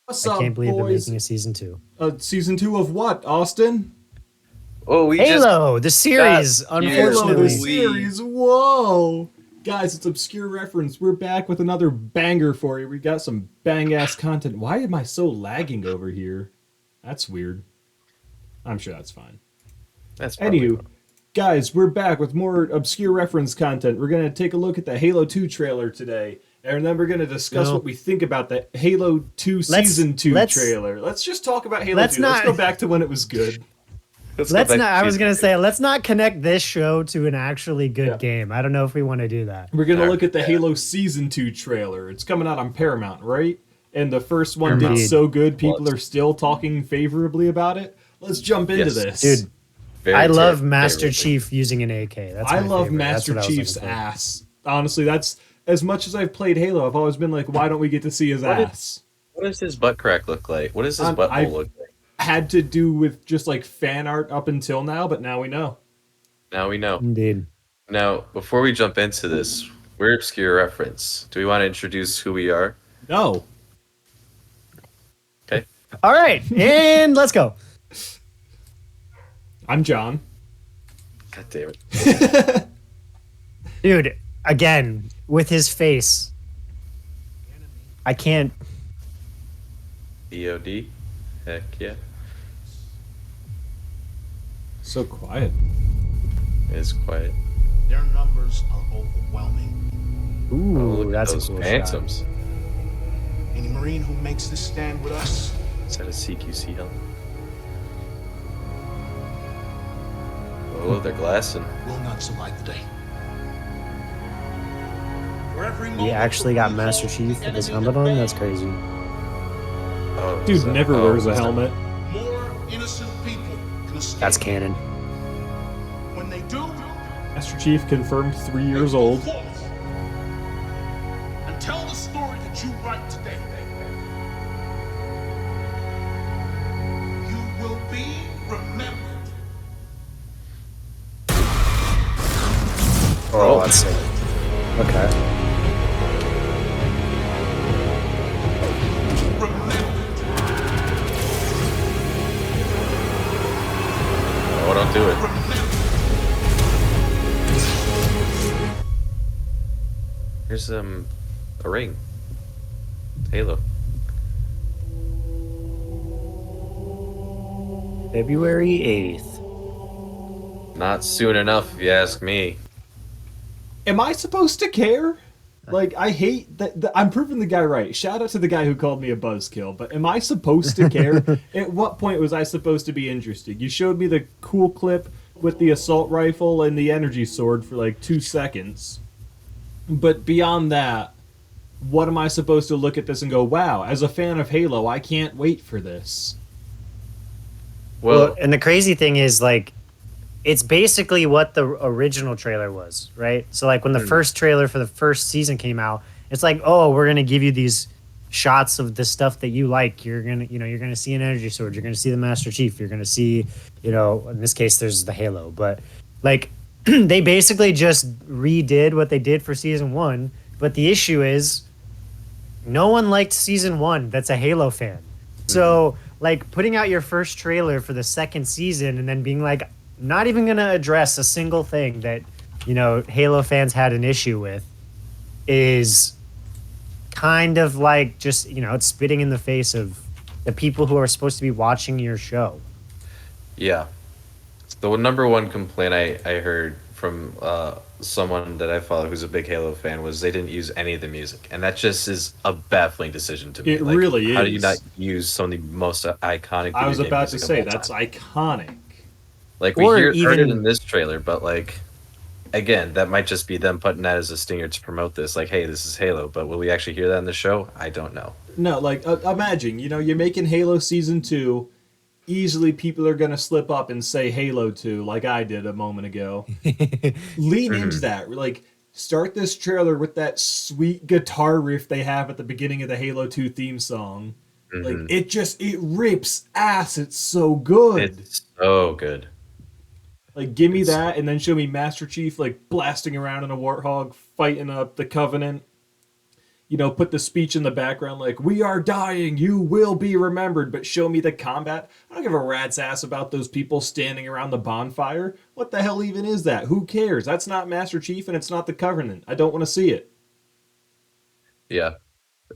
What's I can't up, believe they're boys? making a season 2. Season two of what, Austin? Oh, we just Halo, the got series, here. Halo, the unfortunately. series. Whoa. Guys, it's obscure reference. We're back with another banger for you. We got some bang ass content. Why am I so lagging over here? That's weird. I'm sure that's fine. That's probably Anywho, wrong. guys, we're back with more obscure reference content. We're going to take a look at the Halo 2 trailer today, and then we're going to discuss what No, we think about the Halo 2 let's Season 2 let's trailer. Let's just talk about Halo let's 2. Let's not go back to when it was good. Let's go let's back not. to I was season gonna two. say let's not connect this show to an actually Yeah. good game. I don't know if we want to do that. We're going to All look right, at the yeah. Halo Season 2 trailer. It's coming out on Paramount, right? And the first one did Paramount Indeed, so good, people Plus. are still talking favorably about it. Let's jump into Yes, this. dude. I very love terrible. Master Chief using an AK. That's I my love favorite. That's Master what I was Chief's looking for. ass. Honestly, that's as much as I've played Halo, I've always been like, why don't we get to see his What, ass? what does his butt crack look like? What does his butthole I've look like? had to do with just like fan art up until now, but now we know. Now we know. Indeed. Now, before we jump into this, we're obscure reference. Do we want to introduce who we are? No. Okay. All right, and let's go, I'm John. God damn it. dude. Again with his face. I can't. EOD. Heck yeah. So quiet. It's quiet. Their numbers are overwhelming. Oh, Ooh, look at that's a those cool shot. phantoms. Any Marine who makes this stand with us Is that a CQC helmet? Oh, they're glassing. will not survive the day. For every He moment actually got Master Chief with his helmet on. That's crazy. Oh, Dude is that- never oh, wears a is that- helmet. more innocent people can escape. That's canon. When they do, Master Chief confirmed 3 years go old. forth and tell the story that you write today. You will be remembered. Oh, that's sick. Okay. Remembered. Oh, don't do it. Remembered. Here's a ring. Halo. February 8th. Not soon enough, if you ask me. Am I supposed to care? Like, I hate that. I'm proving the guy right. Shout out to the guy who called me a buzzkill. But am I supposed to care? At what point was I supposed to be interested? You showed me the cool clip with the assault rifle and the energy sword for like 2 seconds. But beyond that, what am I supposed to look at this and go, wow, as a fan of Halo, I can't wait for this? Well, and the crazy thing is, like, it's basically what the original trailer was, right? So, like, when the first trailer for the first season came out, it's like, oh, we're gonna give you these shots of the stuff that you like. You're gonna see an energy sword. You're gonna see the Master Chief. You're gonna see, in this case, there's the Halo. But like, they basically just redid what they did for season one. But the issue is, no one liked season one. That's a Halo fan. So, like, putting out your first trailer for the second season and then being like, not even going to address a single thing that, Halo fans had an issue with is kind of like just, it's spitting in the face of the people who are supposed to be watching your show. Yeah. The number one complaint I heard from someone that I follow who's a big Halo fan was they didn't use any of the music. And that just is a baffling decision to me. It really How do you is. not use some of the most iconic I video was game about to music of say, all that's time? iconic. Like, we Or heard it even- in this trailer, but, like, again, that might just be them putting that as a stinger to promote this. Like, hey, this is Halo, but will we actually hear that in the show? I don't know. No, like, imagine, you're making Halo Season 2. Easily people are going to slip up and say Halo 2, like I did a moment ago. Lean into that. Like, start this trailer with that sweet guitar riff they have at the beginning of the Halo 2 theme song. Like, it rips ass. It's so good. It's so good. Like, give me that, and then show me Master Chief, like, blasting around in a Warthog, fighting up the Covenant. put the speech in the background like, we are dying, you will be remembered, but show me the combat. I don't give a rat's ass about those people standing around the bonfire. What the hell even is that? Who cares? That's not Master Chief and it's not the Covenant. I don't want to see it. Yeah.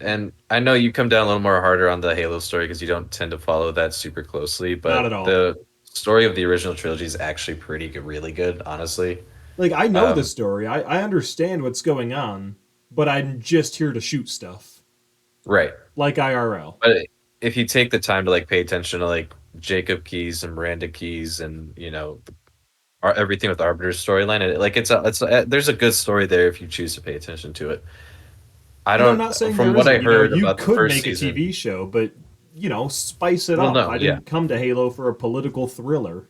And I know you come down a little more harder on the Halo story because you don't tend to follow that super closely, Not but at all. the story of the original trilogy is actually pretty good, really good, honestly. Like, I know the Um, story. I understand what's going on, but I'm just here to shoot stuff. right. Like IRL. But if you take the time to like pay attention to like Jacob Keys and Miranda Keys and everything with Arbiter's storyline, and like there's a good story there if you choose to pay attention to it. I And I'm don't not saying from there what I isn't. heard You about the could first make a season. TV show, but, spice it Well, up. no, I yeah. didn't come to Halo for a political thriller.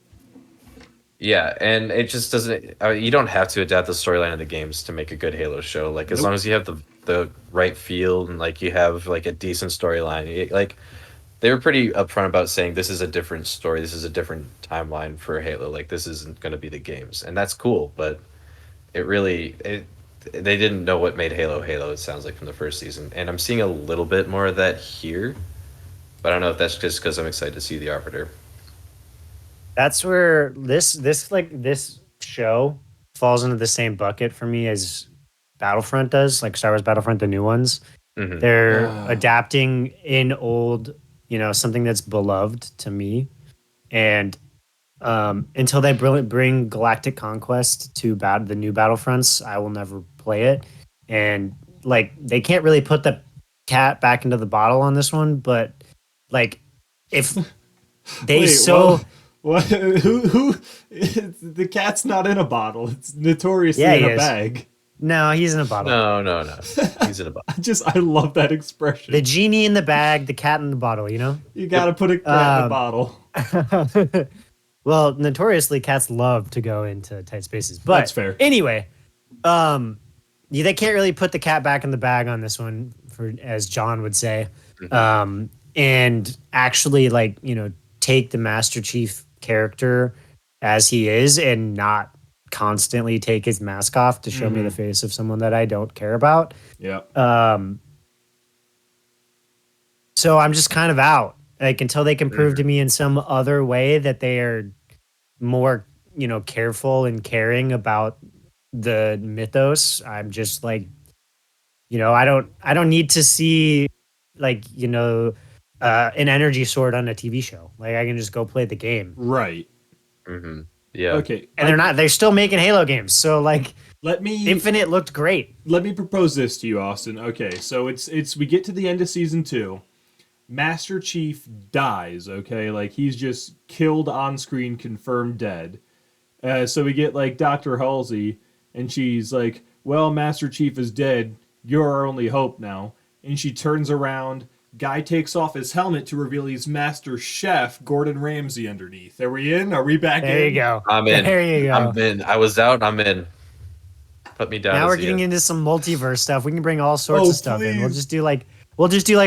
Yeah, and it just doesn't. You don't have to adapt the storyline of the games to make a good Halo show. Like as Nope. long as you have the right feel and like you have like a decent storyline. Like they were pretty upfront about saying this is a different story. This is a different timeline for Halo. Like this isn't going to be the games, and that's cool. But they didn't know what made Halo Halo. It sounds like from the first season, and I'm seeing a little bit more of that here. But I don't know if that's just because I'm excited to see the Arbiter. That's where this show falls into the same bucket for me as Battlefront does, like Star Wars Battlefront, the new ones. Hmm. They're Ah. adapting in old, something that's beloved to me. And until they bring Galactic Conquest to the new Battlefronts, I will never play it. And like they can't really put the cat back into the bottle on this one, but like if they Wait, so what? Who? The cat's not in a bottle. It's notoriously Yeah, in he a is. bag. no, he's in a bottle. No. He's in a box. I love that expression. The genie in the bag, the cat in the bottle, You gotta put a cat in a Um, bottle. Well, notoriously, cats love to go into tight spaces. But That's fair. Anyway, they can't really put the cat back in the bag on this one, for as John would say, and actually, take the Master Chief character as he is, and not constantly take his mask off to show me the face of someone that I don't care about. Yeah. So I'm just kind of out. Like until they can prove to me in some other way that they are more, careful and caring about the mythos. I'm just like, I don't need to see an energy sword on a TV show. Like I can just go play the game. Right. Hmm. Yeah. Okay. And they're still making Halo games. So like Let me Infinite looked great. let me propose this to you, Austin. Okay, so it's we get to the end of season 2. Master Chief dies, okay? Like he's just killed on screen, confirmed dead. So we get like Dr. Halsey, and she's like, well, Master Chief is dead. You're our only hope now. And she turns around. Guy takes off his helmet to reveal he's Master Chef Gordon Ramsay underneath. Are we in? Are we back in? There you go. I'm in. There you go. I'm in. I was out. I'm in. Put me down. Now as we're the getting end. into some multiverse stuff. We can bring all sorts Oh, of stuff in. We'll please. just do like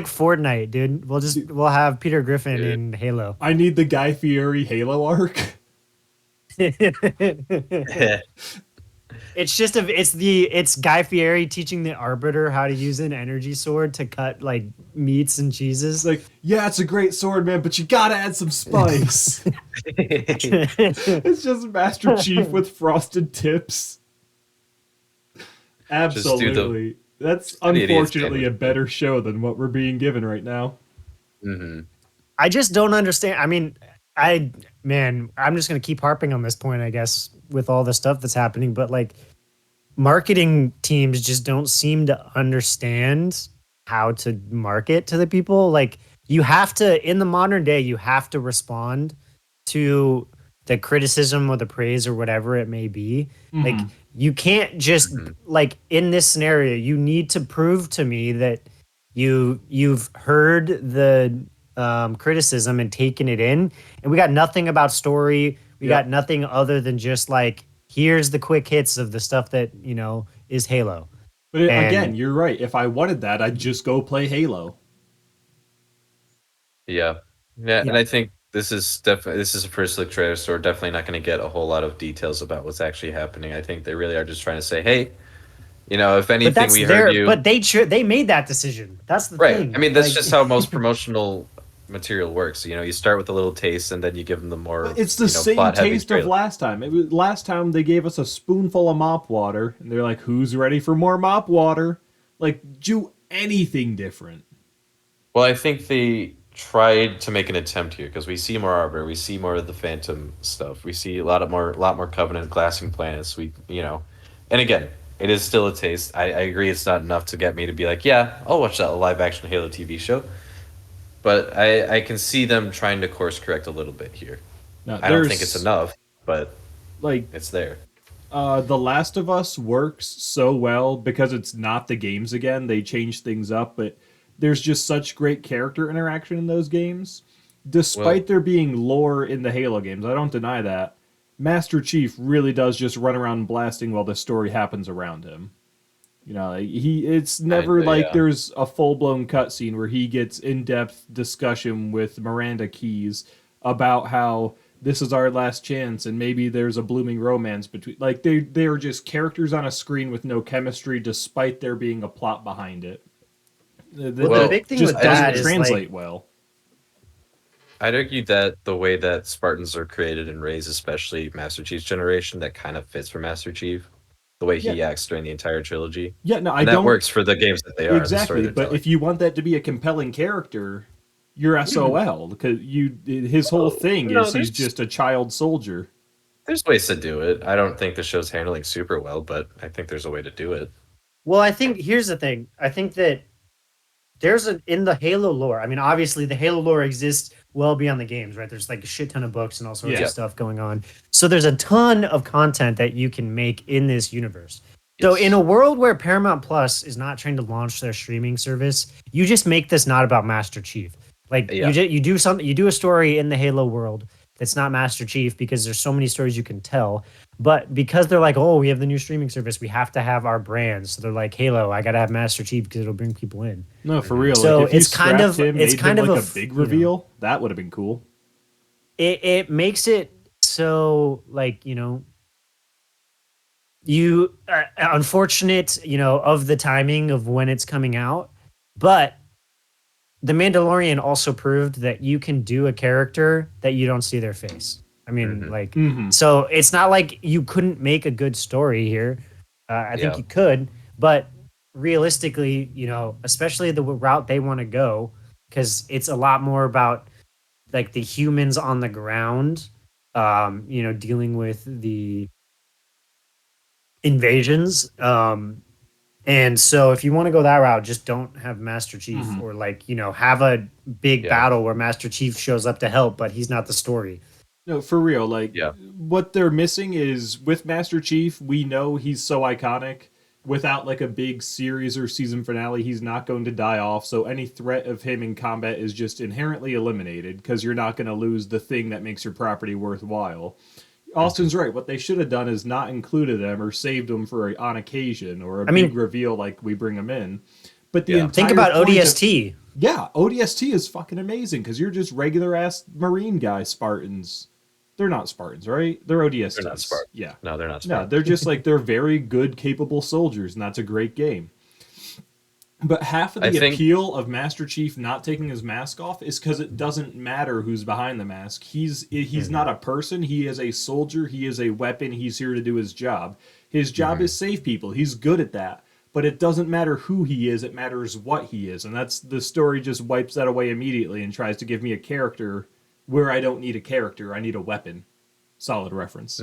Fortnite, dude. We'll have Peter Griffin Dude. in Halo. I need the Guy Fieri Halo arc. It's Guy Fieri teaching the Arbiter how to use an energy sword to cut like meats and cheeses. It's like, yeah, it's a great sword, man, but you gotta add some spice. It's just Master Chief with frosted tips. Absolutely. That's idiots unfortunately a sandwich. better show than what we're being given right now. Hmm. I just don't understand. I mean, I'm just gonna keep harping on this point, I guess, with all the stuff that's happening. But like, marketing teams just don't seem to understand how to market to the people. Like, you have to, in the modern day, you have to respond to the criticism or the praise or whatever it may be. Like, you can't just like in this scenario, you need to prove to me that you've heard the criticism and taken it in. And we got nothing about story. We Yep. got nothing other than just like, here's the quick hits of the stuff that, is Halo. But And- again, you're right. If I wanted that, I'd just go play Halo. Yeah. And I think this is a first look trailer, so we're definitely not going to get a whole lot of details about what's actually happening. I think they really are just trying to say, hey, You know, if But anything, that's we heard their. you. But they made that decision. That's the Right. thing. I mean, that's Like, just how most promotional material works. You know, you start with a little taste, and then you give them the more, It's the same plot-heavy taste of trailer. last time. It was last time they gave us a spoonful of mop water, and they're like, "Who's ready for more mop water?" Like, do anything different. Well, I think they tried to make an attempt here because we see more Arbor, we see more of the Phantom stuff, we see lot more Covenant glassing planets. And again, it is still a taste. I agree, it's not enough to get me to be like, yeah, I'll watch that live action Halo TV show. But I can see them trying to course correct a little bit here. Now, I don't think it's there's enough, but like it's there. The Last of Us works so well because it's not the games again. They change things up, but there's just such great character interaction in those games. Well, Despite there being lore in the Halo games, I don't deny that. Master Chief really does just run around blasting while the story happens around him. It's never like yeah. there's a full-blown cutscene where he gets in-depth discussion with Miranda Keyes about how this is our last chance and maybe there's a blooming romance between, like, they are just characters on a screen with no chemistry despite there being a plot behind it. well, Well, the big thing just with that doesn't is translate like, well. I'd argue that the way that Spartans are created and raised, especially Master Chief's generation, that kind of fits for Master Chief. The way Yeah. he acts during the entire trilogy. Yeah, no, I And that don't works for the games that they are, the story exactly, they're but telling. if you want that to be a compelling character, you're SOL because his whole thing No, is he's just a child soldier. there's ways to do it. I don't think the show's handling super well, but I think there's a way to do it. well, I think here's the thing. I think that there's in the Halo lore. I mean, obviously the Halo lore exists well beyond the games, right? There's like a shit ton of books and all sorts Yeah. of stuff going on. So there's a ton of content that you can make in this universe. So Yes. in a world where Paramount Plus is not trying to launch their streaming service, you just make this not about Master Chief. Like Yeah. you do something, you do a story in the Halo world that's not Master Chief because there's so many stories you can tell. But because they're like, oh, we have the new streaming service, we have to have our brands. So they're like, Halo, I gotta have Master Chief because it'll bring people in. No, for real. So like, if you it's kind of- scrapped him, it's made kind him of like a a big you know. reveal, that would have been cool. It makes it so like you unfortunate of the timing of when it's coming out, but the Mandalorian also proved that you can do a character that you don't see their face. I mean, like, so it's not like you couldn't make a good story here. I think Yeah. you could, but realistically, especially the route they want to go, because it's a lot more about like the humans on the ground, dealing with the invasions. And so if you want to go that route, just don't have Master Chief or have a big Yeah. battle where Master Chief shows up to help, but he's not the story. No, for real. Like, Yeah. what they're missing is with Master Chief, we know he's so iconic. Without like a big series or season finale, he's not going to die off. So any threat of him in combat is just inherently eliminated because you're not going to lose the thing that makes your property worthwhile. Austin's right. What they should have done is not included them or saved them for on occasion or a big reveal like we bring them in. But the entire Think about point of- ODST. yeah, ODST is fucking amazing because you're just regular ass Marine guy Spartans. They're not Spartans, right? They're ODSTs. They're not Spartans. Yeah. No, they're not No, Spartans. they're just like, they're very good, capable soldiers, and that's a great game. But half of the I think- appeal of Master Chief not taking his mask off is because it doesn't matter who's behind the mask. He's not a person. He is a soldier. He is a weapon. He's here to do his job. His job is save people. He's good at that. But it doesn't matter who he is. It matters what he is. And that's the story just wipes that away immediately and tries to give me a character where I don't need a character. I need a weapon. Solid reference.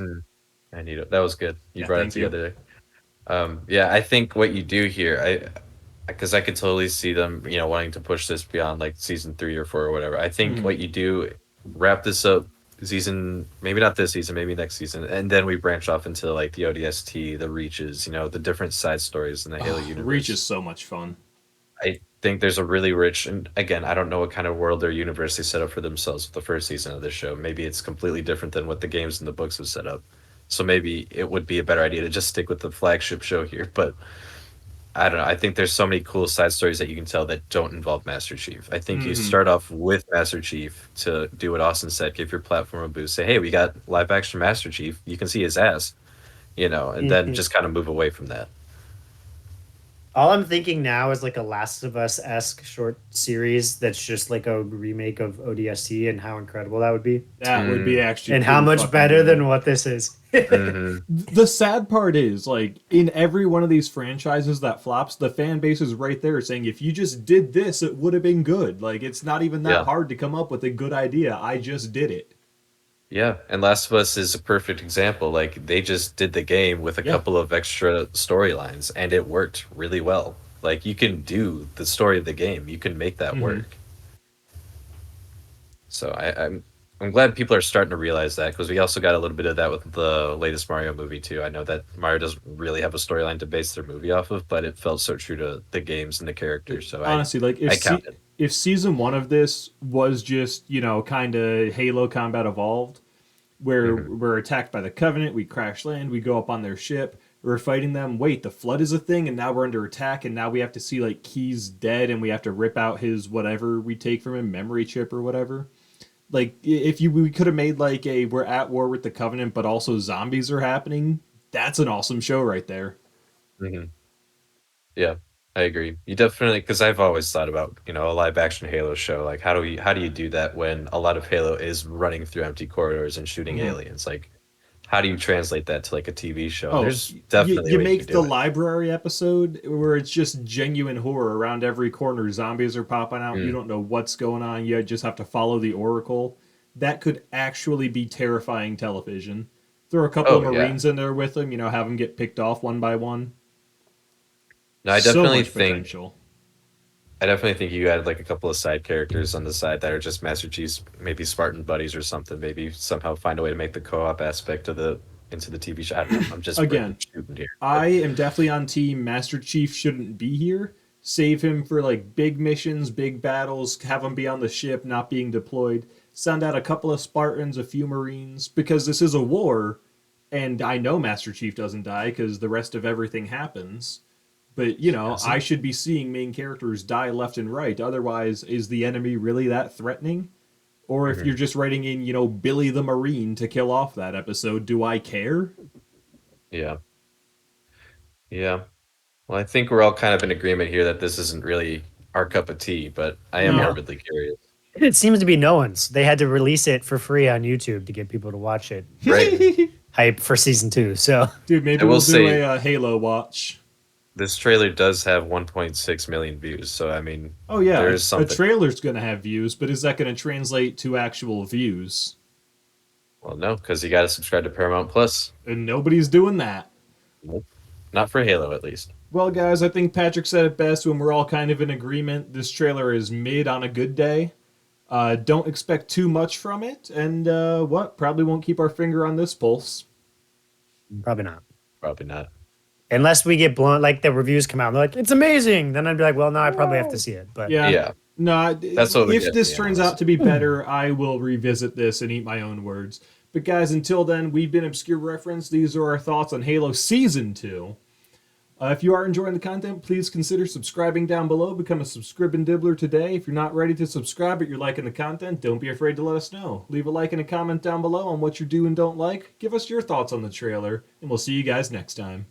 I need it. That was good. You Yeah, brought it thank you. together. Yeah, I think what you do here, because I could totally see them, wanting to push this beyond like season 3 or 4 or whatever. I think what you do, wrap this up season, maybe not this season, maybe next season, and then we branch off into like the ODST, the Reaches, the different side stories in the Halo universe. Reach is so much fun. I think there's a really rich, and again, I don't know what kind of world or universe they set up for themselves with the first season of this show. Maybe it's completely different than what the games and the books have set up. So maybe it would be a better idea to just stick with the flagship show here. But I don't know. I think there's so many cool side stories that you can tell that don't involve Master Chief. I think you start off with Master Chief to do what Austin said, give your platform a boost. Say, hey, we got live action Master Chief. You can see his ass, and then just kind of move away from that. All I'm thinking now is like a Last of Us-esque short series that's just like a remake of ODST and how incredible that would be. That would be actually And how pretty much fucking better good. than what this is. Mhm. The sad part is, like, in every one of these franchises that flops, the fan base is right there saying, if you just did this, it would have been good. Like, it's not even that Yeah. hard to come up with a good idea. I just did it. Yeah, and Last of Us is a perfect example. Like they just did the game with a Yeah. couple of extra storylines, and it worked really well. Like you can do the story of the game, you can make that Mhm. work. So I'm glad people are starting to realize that because we also got a little bit of that with the latest Mario movie too. I know that Mario doesn't really have a storyline to base their movie off of, but it felt so true to the games and the characters. So Honestly, like, I counted. if season one of this was just, kind of Halo Combat Evolved, where Hmm. we're attacked by the Covenant, we crash land, we go up on their ship, we're fighting them. Wait, the Flood is a thing, and now we're under attack, and now we have to see, like, Key's dead, and we have to rip out his whatever we take from him, memory chip or whatever. Like, if we could have made, like, a we're at war with the Covenant, but also zombies are happening, that's an awesome show right there. Hmm. Yeah, I agree. You definitely because I've always thought about a live action Halo show. Like how do you do that when a lot of Halo is running through empty corridors and shooting Mhm. aliens? Like how do you translate that to like a TV show? And Oh, there's definitely a you way you could make the do it. library episode where it's just genuine horror around every corner. Zombies are popping out. You Mm. don't know what's going on. You just have to follow the Oracle. That could actually be terrifying television. Throw a couple of Oh yeah. Marines in there with them. Have them get picked off one by one. No, I So definitely much think potential. I definitely think you add like a couple of side characters on the side that are just Master Chief's maybe Spartan buddies or something. Maybe somehow find a way to make the co-op aspect of the into the TV show. I don't know. I'm just random Again, shooting here. I am definitely on team Master Chief shouldn't be here. Save him for like big missions, big battles, have him be on the ship, not being deployed. Send out a couple of Spartans, a few Marines, because this is a war, and I know Master Chief doesn't die because the rest of everything happens. But, I Doesn't. should be seeing main characters die left and right. Otherwise, is the enemy really that threatening? Or if Mhm. you're just writing in, Billy the Marine to kill off that episode, do I care? Yeah. Yeah. Well, I think we're all kind of in agreement here that this isn't really our cup of tea, but I am No. morbidly curious. It seems to be no one's. They had to release it for free on YouTube to get people to watch it. Right. Hype for season 2. So Dude, maybe I will we'll do say- a Halo watch. This trailer does have 1.6 million views, so I mean, Oh yeah, there is a something. trailer's gonna have views, but is that gonna translate to actual views? Well, no, because you got to subscribe to Paramount Plus. And nobody's doing that. Nope. Not for Halo, at least. Well, guys, I think Patrick said it best when we're all kind of in agreement. This trailer is mid on a good day. Don't expect too much from it, and probably won't keep our finger on this pulse. probably not. Probably not. Unless we get blown, like the reviews come out, and they're like, it's amazing. Then I'd be like, well, no, I probably have to see it. But Yeah. Yeah. No, That's what would if get this me, turns honestly. out to be better, I will revisit this and eat my own words. But guys, until then, we've been Obscure Reference. These are our thoughts on Halo Season 2. If you are enjoying the content, please consider subscribing down below. Become a subscribing dibbler today. If you're not ready to subscribe but you're liking the content, don't be afraid to let us know. Leave a like and a comment down below on what you do and don't like. Give us your thoughts on the trailer, and we'll see you guys next time.